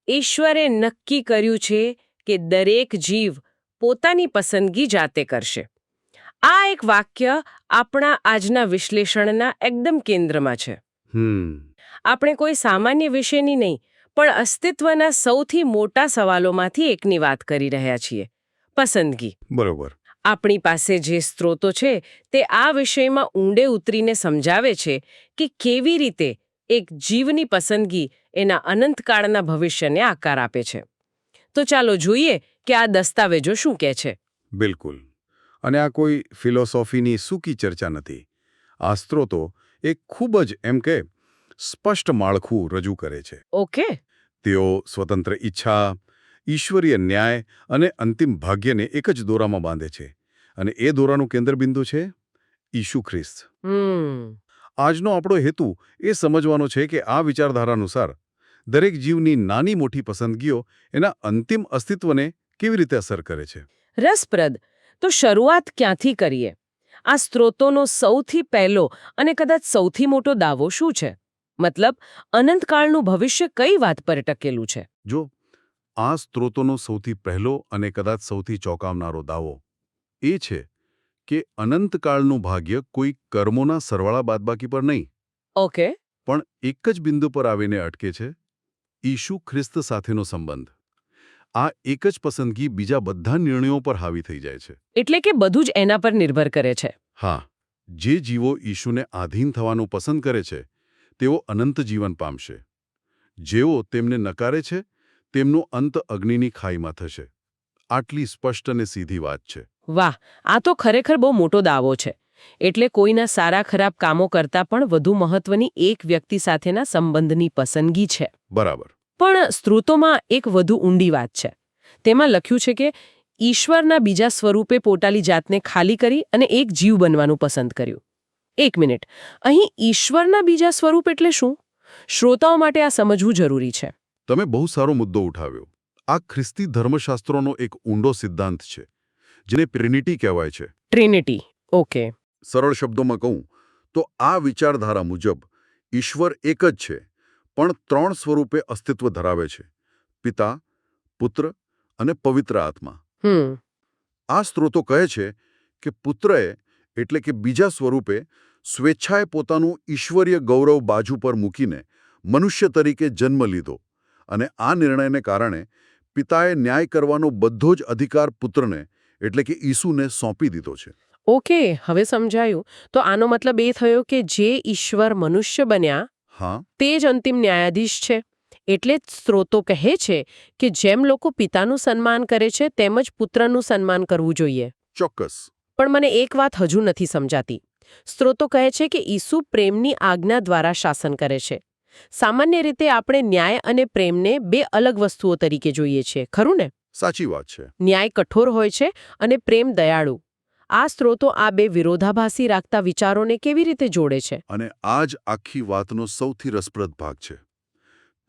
ઈશ્વરે નક્કી કર્યું છે કે દરેક જીવ પોતાની પસંદગી જાતે કરશે. આ એક વાક્ય આપણા આજના વિશ્લેષણના એકદમ કેન્દ્રમાં છે. આપણે કોઈ સામાન્ય વિષયની નહીં, પણ અસ્તિત્વના સૌથી મોટા સવાલોમાંથી એકની વાત કરી રહ્યા છીએ, પસંદગી. બરોબર. આપણી પાસે જે સ્ત્રોતો છે તે આ વિષયમાં ઊંડે ઉતરીને સમજાવે છે કે કેવી રીતે એક જીવની પસંદગી એના અનંતકાળના ભવિષ્યને આકાર આપે છે. તો ચાલો જોઈએ કે આ દસ્તાવેજો શું કહે છે. બિલકુલ. અને આ કોઈ ફિલોસોફીની સૂકી ચર્ચા નથી. આ સ્ત્રોતો એક ખૂબ જ એમ કે સ્પષ્ટ માળખું રજૂ કરે છે. ઓકે. તેઓ સ્વતંત્ર ઈચ્છા, ઈશ્વરીય ન્યાય અને અંતિમ ભાગ્યને એક જ દોરામાં બાંધે છે. અને એ દોરાનું કેન્દ્રબિંદુ છે ઈસુ ખ્રિસ્ત. આજનો આપણો હેતુ એ સમજવાનો છે કે આ વિચારધારા અનુસાર દરેક જીવની નાની મોટી પસંદગીઓ એના અંતિમ અસ્તિત્વને કેવી રીતે અસર કરે છે. રસપ્રદ. તો શરૂઆત ક્યાંથી કરીએ? આ સ્ત્રોતોનો સૌથી પહેલો અને કદાચ સૌથી મોટો દાવો શું છે? મતલબ, અનંતકાળનું ભવિષ્ય કઈ વાત પર ટકેલું છે? જો આ સ્ત્રોતોનો સૌથી પહેલો અને કદાચ સૌથી ચોંકાવનારો દાવો એ છે કે અનંતકાળનું ભાગ્ય કોઈ કર્મોના સરવાળા બાદબાકી પર નહીં, ઓકે, પણ એક જ બિંદુ પર આવીને અટકે છે, ઈસુ ખ્રિસ્ત સાથેનો સંબંધ. આ એક જ પસંદગી બીજા બધા નિર્ણયો પર હાવી થઈ જાય છે. એટલે કે બધું જ એના પર નિર્ભર કરે છે. હા, જે જીવો ઈશુને આધીન થવાનું પસંદ કરે છે તેઓ અનંત જીવન પામશે. જેઓ તેમને નકારે છે તેમનો અંત અગ્નિની ખાઈમાં થશે. આટલી સ્પષ્ટ અને સીધી વાત છે. વાહ, આ તો ખરેખર બહુ મોટો દાવો છે. એટલે કોઈના સારા ખરાબ કામો કરતાં પણ વધુ મહત્વની એક વ્યક્તિ સાથેના સંબંધની પસંદગી છે. બરાબર. પણ સ્ત્રોતોમાં એક વધુ ઊંડી વાત છે. તેમાં લખ્યું છે કે ઈશ્વરના બીજા સ્વરૂપે પોતાની જાતને ખાલી કરી અને એક જીવ બનવાનું પસંદ કર્યું. એક મિનિટ, અહીં ઈશ્વરના બીજા સ્વરૂપ એટલે શું? શ્રોતાઓ માટે આ સમજવું જરૂરી છે. તમે બહુ સારો મુદ્દો ઉઠાવ્યો. આ ખ્રિસ્તી ધર્મશાસ્ત્રોનો એક ઊંડો સિદ્ધાંત છે જેને ટ્રિનિટી કહેવાય છે. ટ્રિનિટી. ઓકે. સરળ શબ્દોમાં કહું તો આ વિચારધારા મુજબ ઈશ્વર એક જ છે, પણ ત્રણ સ્વરૂપે અસ્તિત્વ ધરાવે છે: પિતા, પુત્ર અને પવિત્ર આત્મા. આ સ્ત્રોતો કહે છે કે પુત્રએ એટલે કે બીજા સ્વરૂપે સ્વેચ્છાએ પોતાનું ઈશ્વરીય ગૌરવ બાજુ પર મૂકીને મનુષ્ય તરીકે જન્મ લીધો, અને આ નિર્ણયને કારણે પિતાએ ન્યાય કરવાનો બધો જ અધિકાર પુત્રને એટલે કે ઈસુને સોંપી દીધો છે. ઓકે, હવે સમજાયું. તો આનો મતલબ એ થયો કે જે ઈશ્વર મનુષ્ય બન્યા, હા, તે જ અંતિમ ન્યાયાધીશ છે. એટલે જ સ્ત્રોતો કહે છે કે જેમ લોકો પિતાનું સન્માન કરે છે તેમ જ પુત્રનું સન્માન કરવું જોઈએ. ચોક્કસ. પણ મને એક વાત હજુ નથી સમજાતી. સ્ત્રોતો કહે છે કે ઈસુ પ્રેમની આજ્ઞા દ્વારા શાસન કરે છે. સામાન્ય રીતે આપણે ન્યાય અને પ્રેમને બે અલગ વસ્તુઓ તરીકે જોઈએ છીએ, ખરું ને? સાચી વાત છે. ન્યાય કઠોર હોય છે અને પ્રેમ દયાળુ. આ સ્ત્રોતો આ બે વિરોધાભાસી રાખતા વિચારોને કેવી રીતે જોડે છે? અને આ જ આખી વાતનો સૌથી રસપ્રદ ભાગ છે.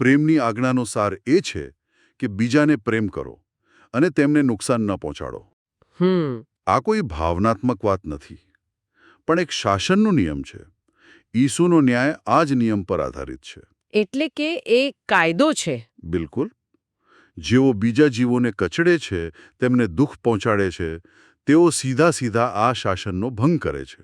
પ્રેમની આજ્ઞાનો સાર એ છે કે બીજાને પ્રેમ કરો અને તેમને નુકસાન ન પહોંચાડો. આ કોઈ ભાવનાત્મક વાત નથી, પણ એક શાસનનો નિયમ છે. ઈસુનો ન્યાય આ જ નિયમ પર આધારિત છે. એટલે કે એ કાયદો છે. બિલકુલ. જેઓ બીજા જીવોને કચડે છે, તેમને દુઃખ પહોંચાડે છે, તેઓ સીધા સીધા આ શાસનનો ભંગ કરે છે.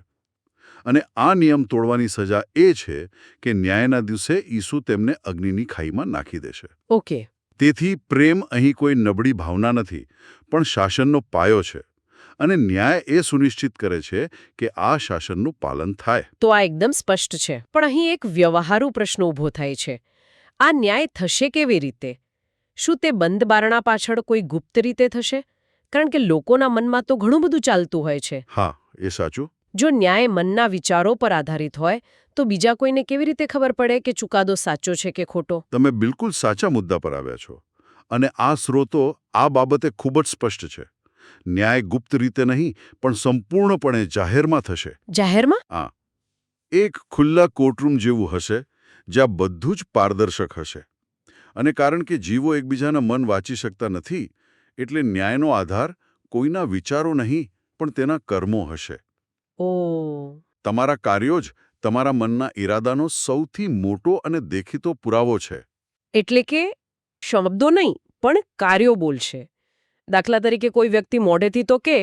અને આ નિયમ તોડવાની સજા એ છે કે ન્યાયના દિવસે ઈસુ તેમને અગ્નિની ખાઈમાં નાખી દેશે. ઓકે. તેથી પ્રેમ અહીં કોઈ નબળી ભાવના નથી, પણ શાસનનો પાયો છે. અને ન્યાય એ સુનિશ્ચિત કરે છે કે આ શાસનનું પાલન થાય. તો આ એકદમ સ્પષ્ટ છે. પણ અહીં એક વ્યવહારુ પ્રશ્ન ઊભો થાય છે. આ ન્યાય થશે કેવી રીતે? શું તે બંધ બારણા પાછળ કોઈ ગુપ્ત રીતે થશે? કારણ કે લોકોના મનમાં તો ઘણું બધું ચાલતું હોય છે. હા, એ સાચું. જો ન્યાય મનના વિચારો પર આધારિત હોય તો બીજા કોઈને કેવી રીતે ખબર પડે કે ચુકાદો સાચો છે કે ખોટો? તમે બિલકુલ સાચા મુદ્દા પર આવ્યા છો. અને આ સ્ત્રોતો આ બાબતે ખૂબ જ સ્પષ્ટ છે. ન્યાય ગુપ્ત રીતે નહીં, પણ સંપૂર્ણપણે જાહેરમાં થશે. જાહેરમાં? હા. એક ખુલ્લા કોર્ટરૂમ જેવું હશે, જ્યાં બધું જ પારદર્શક હશે. અને કારણ કે જીવો એકબીજાના મન વાંચી શકતા નથી, એટલે ન્યાયનો આધાર કોઈના વિચારો નહીં, પણ તેના કર્મો હશે. તમારા કાર્યો જ તમારા મનના ઈરાદાનો સૌથી મોટો અને દેખીતો પુરાવો છે. એટલે કે શબ્દો નહીં પણ કાર્યો બોલશે. દાખલા તરીકે કોઈ વ્યક્તિ મોઢેથી તો કે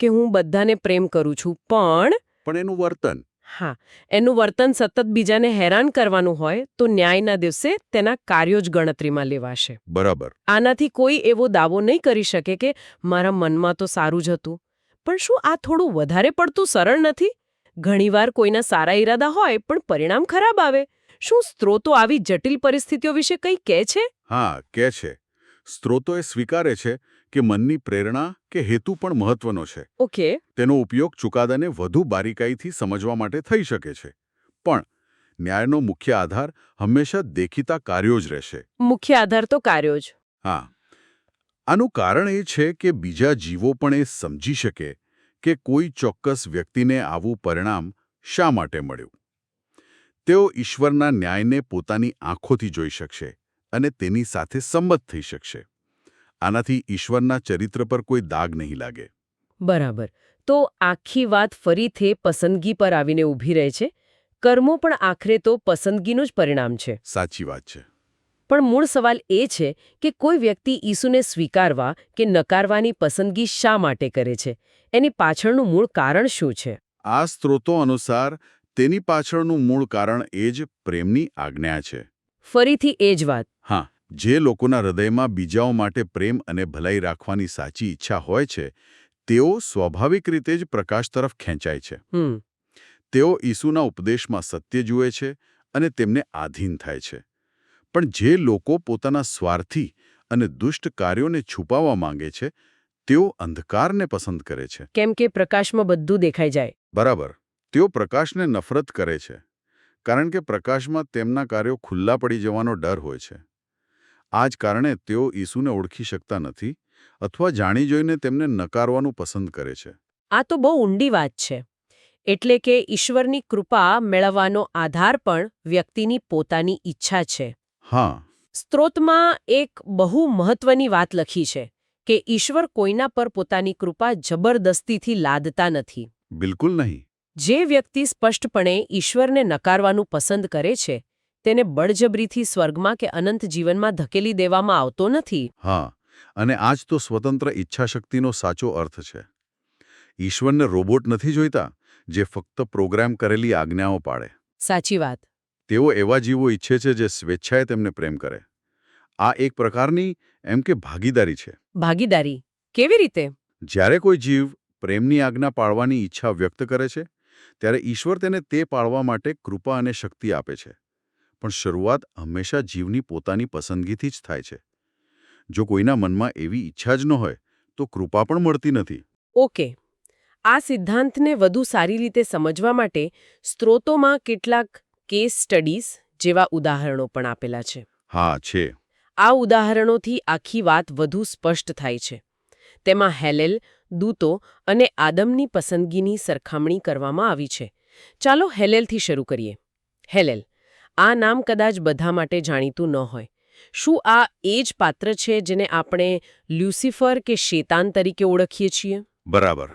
હું બધાને પ્રેમ કરું છું, પણ એનું વર્તન હા, એનું વર્તન સતત બીજાને હેરાન કરવાનું હોય તો ન્યાયના દિવસે તેના કાર્યો જ ગણતરીમાં લેવાશે. બરાબર. આનાથી કોઈ એવો દાવો નહીં કરી શકે કે મારા મનમાં તો સારું જ હતું. પણ શું આ થોડું વધારે પડતું સરળ નથી? ઘણીવાર કોઈના સારા ઈરાદા હોય પણ પરિણામ ખરાબ આવે. શું સ્ત્રોતો આવી જટિલ પરિસ્થિતિઓ વિશે કંઈ કહે છે? હા, કે છે. સ્ત્રોતોએ સ્વીકારે છે કે મનની પ્રેરણા કે હેતુ પણ મહત્વનો છે. ઓકે. તેનો ઉપયોગ ચુકાદાને વધુ બારીકાઈથી સમજવા માટે થઈ શકે છે. પણ ન્યાયનો મુખ્ય આધાર હંમેશા દેખીતા કાર્યો જ રહેશે. મુખ્ય આધાર તો કાર્યો જ. હા. આનું કારણ એ છે કે બીજા જીવો પણ એ સમજી શકે કે કોઈ ચોક્કસ વ્યક્તિને આવું પરિણામ શા માટે મળ્યું. તેઓ ઈશ્વરના ન્યાયને પોતાની આંખોથી જોઈ શકશે અને તેની સાથે સંમત થઈ શકશે. આનાથી ઈશ્વરના ચરિત્ર પર કોઈ દાગ નહીં લાગે. બરાબર. તો આખી વાત ફરીથી પસંદગી પર આવીને ઊભી રહે છે. કર્મો પણ આખરે તો પસંદગીનું જ પરિણામ છે. સાચી વાત છે. પણ મૂળ સવાલ એ છે કે કોઈ વ્યક્તિ ઈસુને સ્વીકારવા કે નકારવાની પસંદગી શા માટે કરે છે? એની પાછળનું મૂળ કારણ શું છે? આ સ્ત્રોતો અનુસાર તેની પાછળનું મૂળ કારણ એ જ પ્રેમની આજ્ઞા છે. ફરીથી એ જ વાત. હા, જે લોકોના હૃદયમાં બીજાઓ માટે પ્રેમ અને ભલાઈ રાખવાની સાચી ઈચ્છા હોય છે, તેઓ સ્વાભાવિક રીતે જ પ્રકાશ તરફ ખેંચાય છે. તેઓ ઈસુના ઉપદેશમાં સત્ય જુએ છે અને તેમને આધીન થાય છે. પણ જે લોકો પોતાના સ્વાર્થી અને દુષ્ટ કાર્યોને છુપાવવા માંગે છે, તેઓ અંધકારને પસંદ કરે છે. કેમ કે પ્રકાશમાં બધું દેખાઈ જાય. બરાબર. તેઓ પ્રકાશને નફરત કરે છે, કારણ કે પ્રકાશમાં તેમના કાર્યો ખુલ્લા પડી જવાનો ડર હોય છે. આ જ કારણે તેઓ ઈસુને ઓળખી શકતા નથી અથવા જાણી જોઈને તેમને નકારવાનું પસંદ કરે છે. આ તો બહુ ઊંડી વાત છે. એટલે કે ઈશ્વરની કૃપા મેળવવાનો આધાર પણ વ્યક્તિની પોતાની ઈચ્છા છે. હા. સ્ત્રોતમાં એક બહુ મહત્વની વાત લખી છે કે ઈશ્વર કોઈના પર પોતાની કૃપા જબરદસ્તીથી લાદતા નથી. બિલકુલ નહીં. જે વ્યક્તિ સ્પષ્ટપણે ઈશ્વરને નકારવાનું પસંદ કરે છે તેને બળજબરીથી સ્વર્ગમાં કે અનંત જીવનમાં ધકેલી દેવામાં આવતો નથી. હા, અને આ જ તો સ્વતંત્ર ઈચ્છાશક્તિનો સાચો અર્થ છે. ઈશ્વરને રોબોટ નથી જોઈતા જે ફક્ત પ્રોગ્રામ કરેલી આજ્ઞાઓ પાળે. સાચી વાત. તેઓ એવા જીવો ઈચ્છે છે જે સ્વેચ્છાએ તેમને પ્રેમ કરે. આ એક પ્રકારની એમ કે ભાગીદારી છે. ભાગીદારી કેવી રીતે? જ્યારે કોઈ જીવ પ્રેમની આજ્ઞા પાળવાની ઈચ્છા વ્યક્ત કરે છે, ત્યારે ઈશ્વર તેને તે પાળવા માટે કૃપા અને શક્તિ આપે છે. પણ શરૂઆત હંમેશા જીવની પોતાની પસંદગીથી જ થાય છે. જો કોઈના મનમાં એવી ઈચ્છા જ ન હોય તો કૃપા પણ મળતી નથી. ઓકે. આ સિદ્ધાંતને વધુ સારી રીતે સમજવા માટે સ્ત્રોતોમાં કેટલાક કેસ સ્ટડીઝ જેવા ઉદાહરણો પણ આપેલા છે. હા, છે. આ ઉદાહરણોથી આખી વાત વધુ સ્પષ્ટ થાય છે. તેમાં હેલેલ, દૂતો અને આદમની પસંદગીની સરખામણી કરવામાં આવી છે. ચાલો હેલેલથી શરૂ કરીએ. હેલેલ, આ નામ કદાચ બધા માટે જાણીતું ન હોય. શું આ એ જ પાત્ર છે જેને આપણે લ્યુસિફર કે શેતાન તરીકે ઓળખીએ છીએ? બરાબર.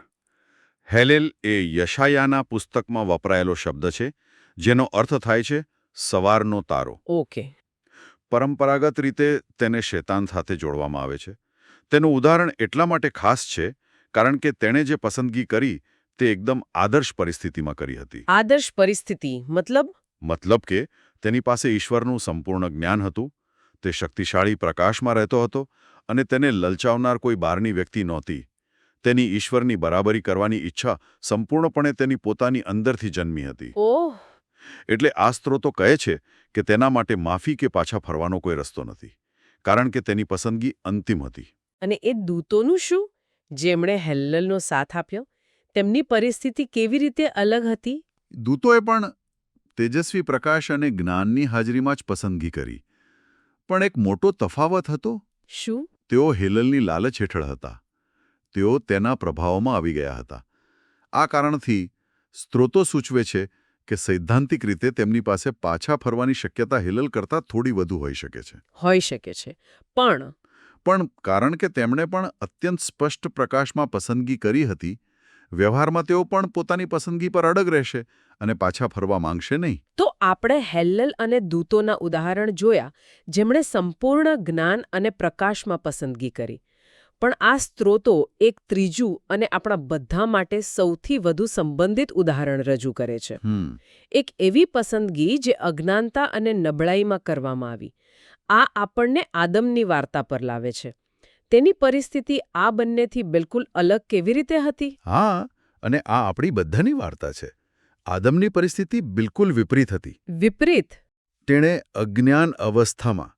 હેલેલ એ યશાયાના પુસ્તકમાં વપરાયેલો શબ્દ છે, જેનો અર્થ થાય છે સવારનો તારો. ઓકે. પરંપરાગત રીતે તેને શેતાન સાથે જોડવામાં આવે છે. તેનું ઉદાહરણ એટલા માટે ખાસ છે કારણ કે તેણે જે પસંદગી કરી તે એકદમ આદર્શ પરિસ્થિતિમાં કરી હતી. આદર્શ પરિસ્થિતિ મતલબ? મતલબ કે તેની પાસે ઈશ્વરનું સંપૂર્ણ જ્ઞાન હતું, તે શક્તિશાળી પ્રકાશમાં રહેતો હતો અને તેને લલચાવનાર કોઈ બહારની વ્યક્તિ નહોતી. તેની ઈશ્વરની બરાબરી કરવાની ઈચ્છા સંપૂર્ણપણે તેની પોતાની અંદરથી જન્મી હતી. ઓહ. એટલે આ સ્ત્રોતો કહે છે કે તેના માટે માફી કે પાછા ફરવાનો કોઈ રસ્તો નથી, કારણ કે તેની પસંદગી અંતિમ હતી. અને એ દૂતોનું શું? જેમણે હેલેલનો સાથ આપ્યો તેમની પરિસ્થિતિ કેવી રીતે અલગ હતી? દૂતોએ પણ તેજસ્વી પ્રકાશ અને જ્ઞાનની હાજરીમાં જ પસંદગી કરી. પણ એક મોટો તફાવત હતો. શું? તેઓ હેલેલની લાલચ હેઠળ હતા. તેઓ તેના પ્રભાવમાં આવી ગયા હતા. આ કારણથી સ્ત્રોતો સૂચવે છે કે સૈદ્ધાંતિક રીતે તેમની પાસે પાછા ફરવાની શક્યતા હેલેલ કરતાં થોડી વધુ હોઈ શકે છે. હોઈ શકે છે. પણ કારણ કે તેમણે પણ અત્યંત સ્પષ્ટ પ્રકાશમાં પસંદગી કરી હતી, વ્યવહારમાં તેઓ પણ પોતાની પસંદગી પર અડગ રહેશે અને પાછા ફરવા માંગશે નહીં. તો આપણે હેલ્લલ અને દૂતોના ઉદાહરણ જોયા જેમણે સંપૂર્ણ જ્ઞાન અને પ્રકાશમાં પસંદગી કરી. પણ આ સ્ત્રોતો એક ત્રીજું અને આપણા બધા માટે સૌથી વધુ સંબંધિત ઉદાહરણ રજૂ કરે છે. એક એવી પસંદગી જે અજ્ઞાનતા અને નબળાઈમાં કરવામાં આવી. આ આપણને આદમની વાર્તા પર લાવે છે. તેની પરિસ્થિતિ આ બંનેથી બિલકુલ અલગ કેવી રીતે હતી? હા, અને આ આપણી બધાની વાર્તા છે. આદમની પરિસ્થિતિ બિલકુલ વિપરીત હતી. વિપરીત? તેણે અજ્ઞાન અવસ્થામાં,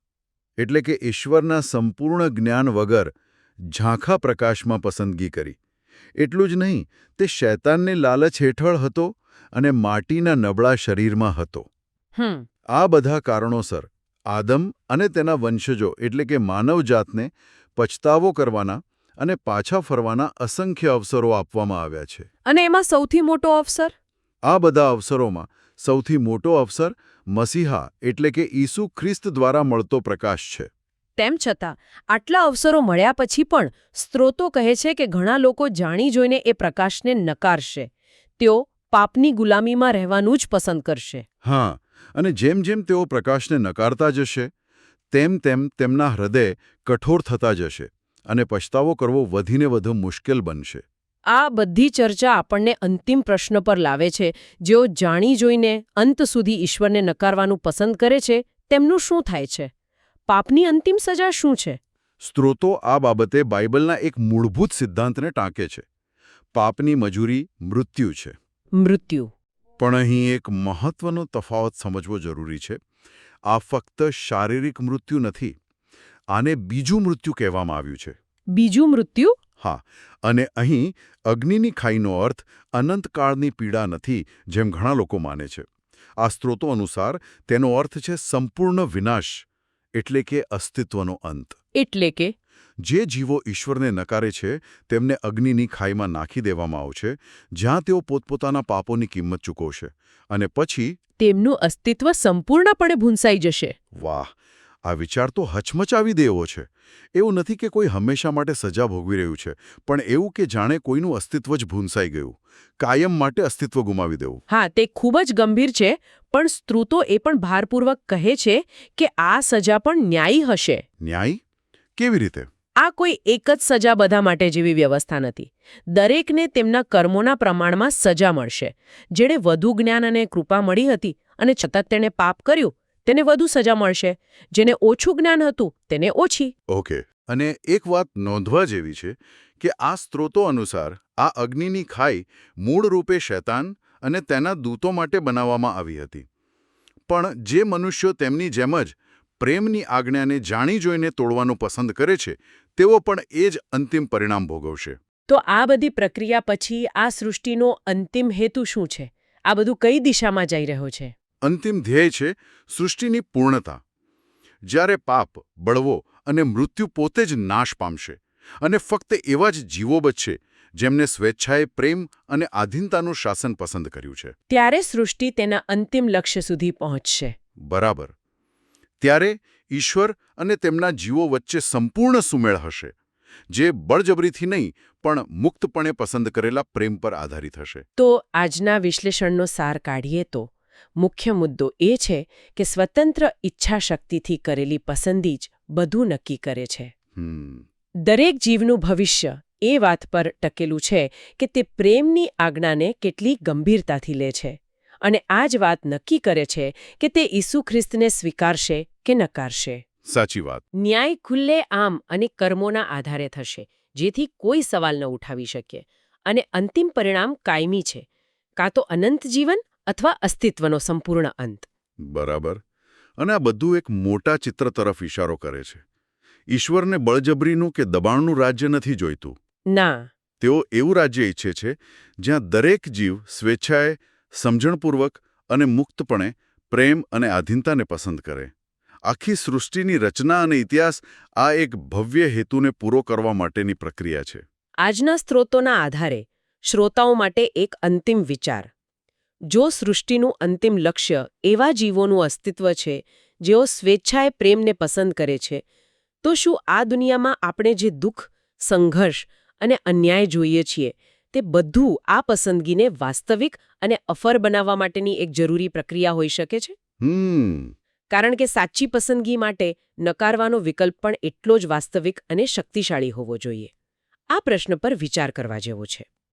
એટલે કે ઈશ્વરના સંપૂર્ણ જ્ઞાન વગર ઝાંખા પ્રકાશમાં પસંદગી કરી. એટલું જ નહીં, તે શૈતાનની લાલચ હેઠળ હતો અને માટીના નબળા શરીરમાં હતો. આ બધા કારણોસર આદમ અને તેના વંશજો એટલે કે માનવજાતને પછતાવો કરવાના અને પાછા ફરવાના અસંખ્ય અવસરો આપવામાં આવ્યા છે. અને એમાં સૌથી મોટો અવસર? આ બધા અવસરોમાં સૌથી મોટો અવસર મસીહા એટલે કે ઈસુ ખ્રિસ્ત દ્વારા મળતો પ્રકાશ છે. તેમ છતાં આટલા અવસરો મળ્યા પછી પણ સ્ત્રોતો કહે છે કે ઘણા લોકો જાણી જોઈને એ પ્રકાશને નકારશે. તેઓ પાપની ગુલામીમાં રહેવાનું જ પસંદ કરશે. હા, અને જેમ જેમ તેઓ પ્રકાશને નકારતા જશે તેમ તેમ તેમના હૃદય કઠોર થતા જશે અને પછતાવો કરવો વધીને વધુ મુશ્કેલ બનશે. આ બધી ચર્ચા આપણને અંતિમ પ્રશ્ન પર લાવે છે. જેઓ જાણી જોઈને અંત સુધી ઈશ્વરને નકારવાનું પસંદ કરે છે તેમનું શું થાય છે? પાપની અંતિમ સજા શું છે? સ્ત્રોતો આ બાબતે બાઇબલના એક મૂળભૂત સિદ્ધાંતને ટાંકે છે. પાપની મજૂરી મૃત્યુ છે. મૃત્યુ. પણ અહીં એક મહત્વનો તફાવત સમજવો જરૂરી છે. આ ફક્ત શારીરિક મૃત્યુ નથી. આને બીજું મૃત્યુ કહેવામાં આવ્યું છે. બીજું મૃત્યુ? હા, અને અહીં અગ્નિની ખાઈનો અર્થ અનંતકાળની પીડા નથી, જેમ ઘણા લોકો માને છે. આ સ્ત્રોતો અનુસાર તેનો અર્થ છે સંપૂર્ણ વિનાશ, એટલે કે અસ્તિત્વનો અંત. એટલે કે જે જીવો ઈશ્વરને નકારે છે તેમને અગ્નિની ખાઈમાં નાખી દેવામાં આવશે, જ્યાં તેઓ પોતપોતાના પાપોની કિંમત ચૂકવશે, અને પછી તેમનું અસ્તિત્વ સંપૂર્ણપણે ભૂંસાઈ જશે. વાહ, આ વિચાર તો હચમચાવી દેવો છે. એવું નથી કે કોઈ હંમેશા માટે સજા ભોગવી રહ્યું છે, પણ એવું કે જાણે કોઈનું અસ્તિત્વ જ ભૂંસાઈ ગયું, કાયમ માટે અસ્તિત્વ ગુમાવી દેવું. હા, તે ખૂબ જ ગંભીર છે. પણ સ્ત્રોતો એ પણ ભારપૂર્વક કહે છે કે આ સજા પણ ન્યાયી હશે. ન્યાયી? કેવી રીતે? આ કોઈ એક જ સજા બધા માટે જેવી વ્યવસ્થા નથી. દરેકને તેમના કર્મોના પ્રમાણમાં સજા મળશે. જેણે વધુ જ્ઞાન અને કૃપા મળી હતી અને છતાં તેણે પાપ કર્યું, તેને વધુ સજા મળશે. જેને ઓછું જ્ઞાન હતું તેને ઓછી. ઓકે. અને એક વાત નોંધવા જેવી છે કે આ સ્ત્રોતો અનુસાર આ અગ્નિની ખાઈ મૂળ રૂપે શૈતાન અને તેના દૂતો માટે બનાવવામાં આવી હતી. પણ જે મનુષ્યો તેમની જેમ જ પ્રેમની આજ્ઞાને જાણી જોઈને તોડવાનું પસંદ કરે છે, તેઓ પણ એ જ અંતિમ પરિણામ ભોગવશે. તો આ બધી પ્રક્રિયા પછી આ સૃષ્ટિનો અંતિમ હેતુ શું છે? આ બધું કઈ દિશામાં જઈ રહ્યો છે? અંતિમ ધ્યેય છે સૃષ્ટિની પૂર્ણતા. જ્યારે પાપ, બળવો અને મૃત્યુ પોતે જ નાશ પામશે અને ફક્ત એવા જ જીવો બચશે જેમને સ્વેચ્છાએ પ્રેમ અને આધીનતાનું શાસન પસંદ કર્યું છે. ત્યારે સૃષ્ટિ તેના અંતિમ લક્ષ્ય સુધી પહોંચશે. બરાબર. ત્યારે ઈશ્વર અને તેમના જીવો વચ્ચે સંપૂર્ણ સુમેળ હશે, જે બળજબરીથી નહીં પણ મુક્તપણે પસંદ કરેલા પ્રેમ પર આધારિત હશે. તો આજના વિશ્લેષણનો સાર કાઢીએ તો મુખ્ય મુદ્દો એ છે કે સ્વતંત્ર ઈચ્છાશક્તિથી કરેલી પસંદગી જ બધું નક્કી કરે છે. દરેક જીવનું ભવિષ્ય એ વાત પર ટકેલું છે કે તે પ્રેમની આજ્ઞાને કેટલી ગંભીરતાથી લે છે. અને આ જ વાત નક્કી કરે છે કે તે ઈસુ ખ્રિસ્તને સ્વીકારશે કે નકારશે. સાચી વાત. ન્યાય ખુલ્લે આમ અને કર્મોના આધારે થશે, જેથી કોઈ સવાલ ન ઉઠાવી શકે. અને અંતિમ પરિણામ કાયમી છે, કાં તો અનંત જીવન અથવા અસ્તિત્વનો સંપૂર્ણ અંત. બરાબર. અને આ બધું એક મોટા ચિત્ર તરફ ઇશારો કરે છે. ઈશ્વરને બળજબરીનું કે દબાણનું રાજ્ય નથી જોઈતું. ના. તેઓ એવું રાજ્ય ઈચ્છે છે જ્યાં દરેક જીવ સ્વેચ્છાએ, સમજણપૂર્વક અને મુક્તપણે પ્રેમ અને આધીનતાને પસંદ કરે. આખી સૃષ્ટિની રચના અને ઇતિહાસ આ એક ભવ્ય હેતુને પૂરો કરવા માટેની પ્રક્રિયા છે. આજના સ્ત્રોતોના આધારે શ્રોતાઓ માટે એક અંતિમ વિચાર. જો સૃષ્ટિનું અંતિમ લક્ષ્ય એવા જીવોનું અસ્તિત્વ છે જેઓ સ્વેચ્છાએ પ્રેમને પસંદ કરે છે, તો શું આ દુનિયામાં આપણે જે દુઃખ, સંઘર્ષ અને અન્યાય જોઈએ છીએ તે બધું આ પસંદગીને વાસ્તવિક અને અફર બનાવવા માટેની એક જરૂરી પ્રક્રિયા હોઈ શકે છે? કારણ કે સાચી પસંદગી માટે નકારવાનો વિકલ્પ પણ એટલો જ વાસ્તવિક અને શક્તિશાળી હોવો જોઈએ. આ પ્રશ્ન પર વિચાર કરવા જેવો છે.